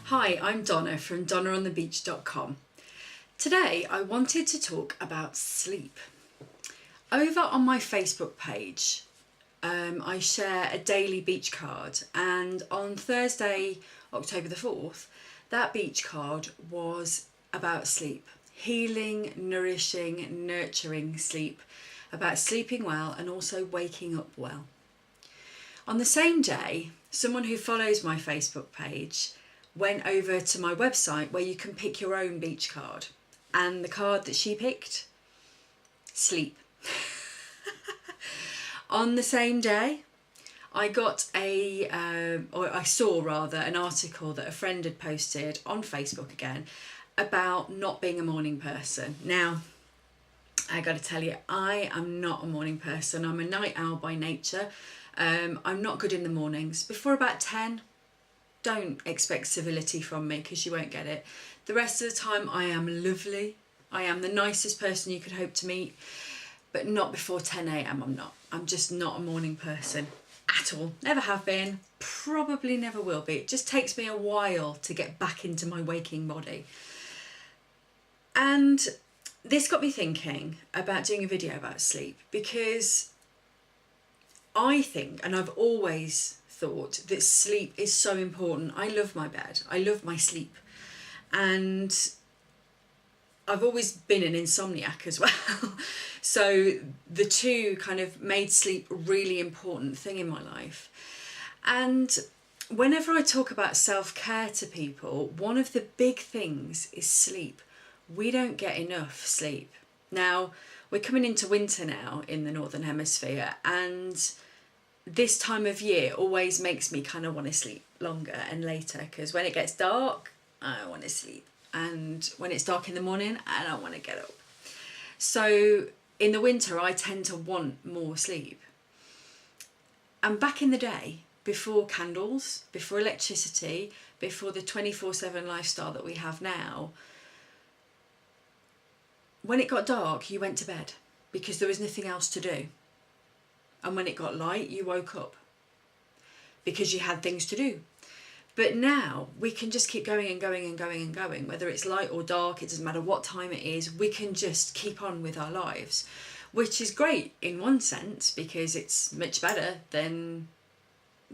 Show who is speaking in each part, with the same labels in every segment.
Speaker 1: Hi, I'm Donna from donnaonthebeach.com. Today I wanted to talk about sleep. Over on my Facebook page, I share a daily beach card, and on Thursday, October the 4th, that beach card was about sleep. Healing, nourishing, nurturing sleep, about sleeping well and also waking up well. On the same day, someone who follows my Facebook page went over to my website where you can pick your own beach card, and the card that she picked, sleep. On the same day, I got I saw an article that a friend had posted on Facebook again about not being a morning person. Now, I got to tell you, I am not a morning person. I'm a night owl by nature. I'm not good in the mornings. Before about 10, don't expect civility from me because you won't get it. The rest of the time I am lovely. I am the nicest person you could hope to meet, but not before 10 a.m. I'm not. I'm just not a morning person at all. Never have been, probably never will be. It just takes me a while to get back into my waking body. And this got me thinking about doing a video about sleep, because I think, and I've always thought, that sleep is so important. I love my bed, I love my sleep, and I've always been an insomniac as well. So the two kind of made sleep a really important thing in my life. And whenever I talk about self-care to people, one of the big things is sleep. We don't get enough sleep. Now, we're coming into winter now in the Northern Hemisphere, and this time of year always makes me kind of want to sleep longer and later, because when it gets dark, I want to sleep. And when it's dark in the morning, I don't want to get up. So in the winter, I tend to want more sleep. And back in the day, before candles, before electricity, before the 24/7 lifestyle that we have now, when it got dark, you went to bed because there was nothing else to do. And when it got light, you woke up because you had things to do. But now we can just keep going and going and going and going. Whether it's light or dark, it doesn't matter what time it is, we can just keep on with our lives, which is great in one sense, because it's much better than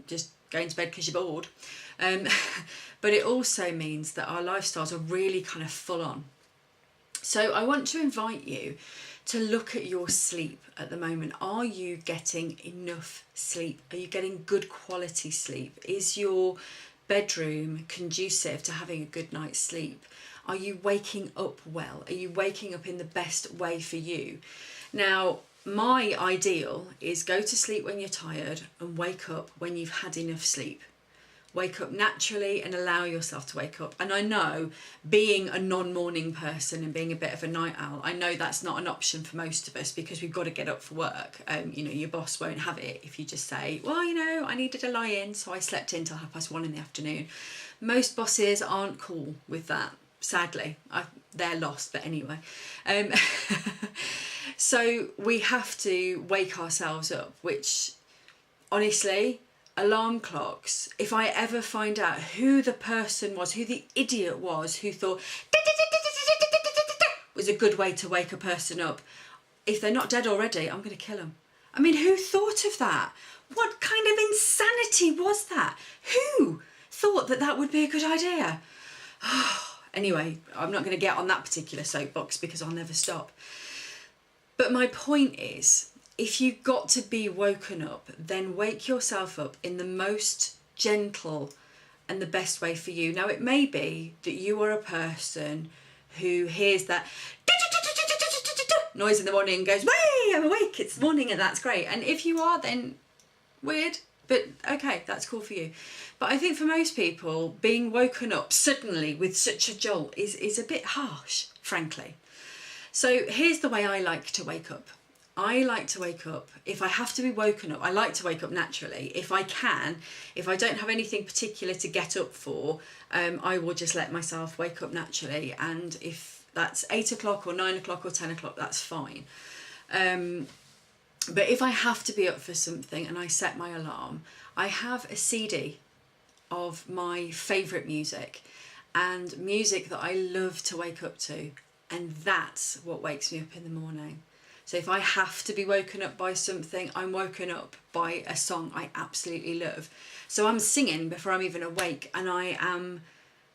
Speaker 1: just going to bed because you're bored. But it also means that our lifestyles are really kind of full on. So I want to invite you to look at your sleep at the moment. Are you getting enough sleep? Are you getting good quality sleep? Is your bedroom conducive to having a good night's sleep? Are you waking up well? Are you waking up in the best way for you? Now, my ideal is go to sleep when you're tired and wake up when you've had enough sleep. Wake up naturally and allow yourself to wake up. And I know, being a non-morning person and being a bit of a night owl, I know that's not an option for most of us, because we've got to get up for work. Your boss won't have it if you just say, well, I needed to lie in, so I slept in till 1:30 in the afternoon. Most bosses aren't cool with that, sadly. They're lost, but anyway. So we have to wake ourselves up, which, honestly, alarm clocks, if I ever find out who the person was, who the idiot was who thought was a good way to wake a person up, if they're not dead already, I'm going to kill them. I mean, who thought of that? What kind of insanity was that? Who thought that that would be a good idea? Anyway, I'm not going to get on that particular soapbox because I'll never stop. But my point is, if you've got to be woken up, then wake yourself up in the most gentle and the best way for you. Now, it may be that you are a person who hears that noise in the morning and goes, "Way, I'm awake, it's morning," and that's great. And if you are, then weird, but okay, that's cool for you. But I think for most people, being woken up suddenly with such a jolt is a bit harsh, frankly. So here's the way I like to wake up. I like to wake up, if I have to be woken up, I like to wake up naturally. If I can, if I don't have anything particular to get up for, I will just let myself wake up naturally. And if that's 8 o'clock or 9 o'clock or 10 o'clock, that's fine. But if I have to be up for something and I set my alarm, I have a CD of my favourite music. and music that I love to wake up to, and that's what wakes me up in the morning. So if I have to be woken up by something, I'm woken up by a song I absolutely love. So I'm singing before I'm even awake, and I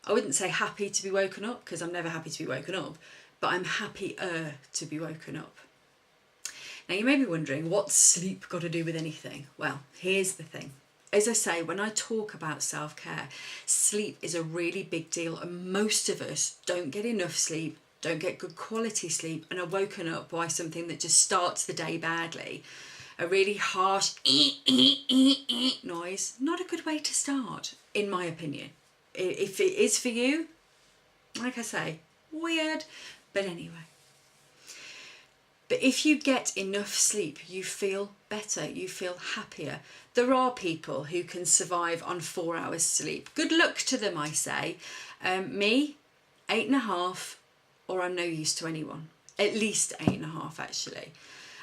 Speaker 1: wouldn't say happy to be woken up, because I'm never happy to be woken up, but I'm happier to be woken up. Now you may be wondering, what's sleep got to do with anything? Well, here's the thing. As I say, when I talk about self-care, sleep is a really big deal, and most of us don't get enough sleep, don't get good quality sleep, and are woken up by something that just starts the day badly. A really harsh noise, not a good way to start, in my opinion. If it is for you, like I say, weird, but anyway. But if you get enough sleep, you feel better, you feel happier. There are people who can survive on 4 hours sleep. Good luck to them, I say. Me, 8.5, or I'm no use to anyone. At least 8.5 actually.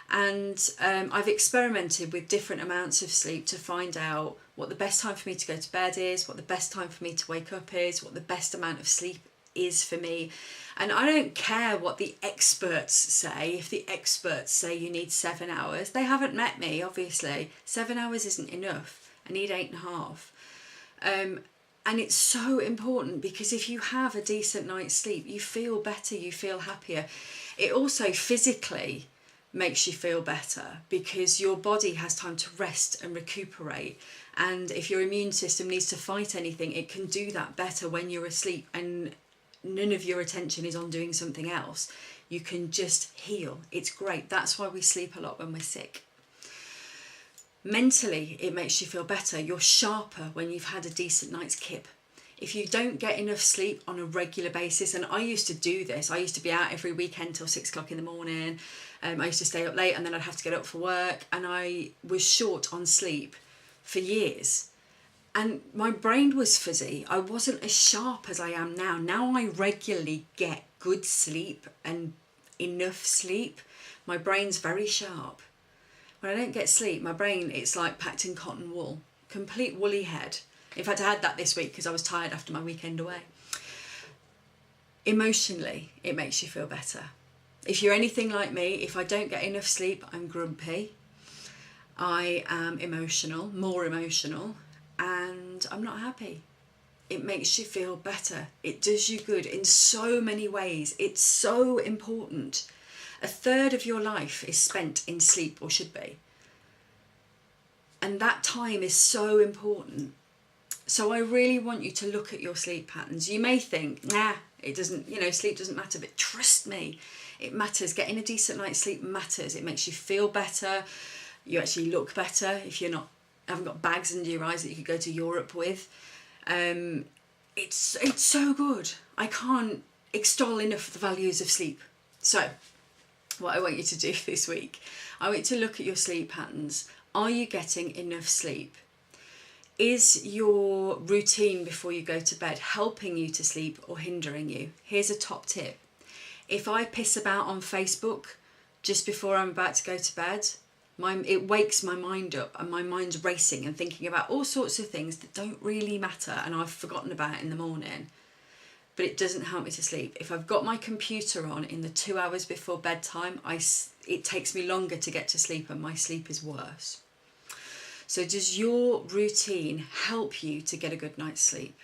Speaker 1: And I've experimented with different amounts of sleep to find out what the best time for me to go to bed is, what the best time for me to wake up is, what the best amount of sleep is for me. And I don't care what the experts say. If the experts say you need 7 hours, they haven't met me, obviously. 7 hours isn't enough. I need 8.5. And it's so important, because if you have a decent night's sleep, you feel better, you feel happier. It also physically makes you feel better, because your body has time to rest and recuperate. And if your immune system needs to fight anything, it can do that better when you're asleep and none of your attention is on doing something else. You can just heal. It's great. That's why we sleep a lot when we're sick. Mentally, it makes you feel better. You're sharper when you've had a decent night's kip. If you don't get enough sleep on a regular basis, and I used to do this, I used to be out every weekend till 6 o'clock in the morning. I used to stay up late, and then I'd have to get up for work, and I was short on sleep for years. And my brain was fuzzy. I wasn't as sharp as I am now. Now I regularly get good sleep and enough sleep. My brain's very sharp. When I don't get sleep, my brain, it's like packed in cotton wool. Complete woolly head. In fact, I had that this week because I was tired after my weekend away. Emotionally, it makes you feel better. If you're anything like me, if I don't get enough sleep, I'm grumpy. I am emotional, more emotional, and I'm not happy. It makes you feel better. It does you good in so many ways. It's so important. 1/3 of your life is spent in sleep, or should be. And that time is so important. So I really want you to look at your sleep patterns. You may think, nah, it doesn't, sleep doesn't matter, but trust me, it matters. Getting a decent night's sleep matters. It makes you feel better. You actually look better if you're not haven't got bags under your eyes that you could go to Europe with. It's so good. I can't extol enough the values of sleep. So what I want you to do this week, I want you to look at your sleep patterns. Are you getting enough sleep? Is your routine before you go to bed helping you to sleep or hindering you? Here's a top tip. If I piss about on Facebook just before I'm about to go to bed, it wakes my mind up, and my mind's racing and thinking about all sorts of things that don't really matter and I've forgotten about in the morning. But it doesn't help me to sleep. If I've got my computer on in the 2 hours before bedtime, it takes me longer to get to sleep, and my sleep is worse. So does your routine help you to get a good night's sleep?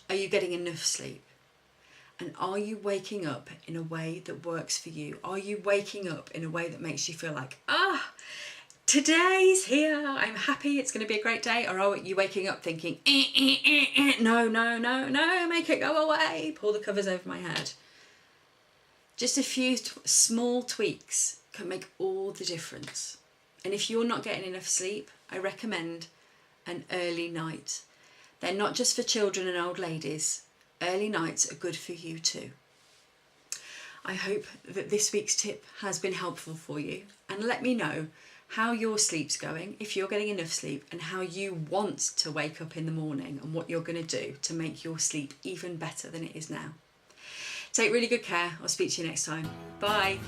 Speaker 1: Are you getting enough sleep? And are you waking up in a way that works for you? Are you waking up in a way that makes you feel like, today's here, I'm happy, it's going to be a great day? Or are you waking up thinking, no, make it go away, pull the covers over my head? Just a few small tweaks can make all the difference. And if you're not getting enough sleep, I recommend an early night. They're not just for children and old ladies. Early nights are good for you too. I hope that this week's tip has been helpful for you, and let me know how your sleep's going, if you're getting enough sleep, and how you want to wake up in the morning and what you're going to do to make your sleep even better than it is now. Take really good care. I'll speak to you next time. Bye.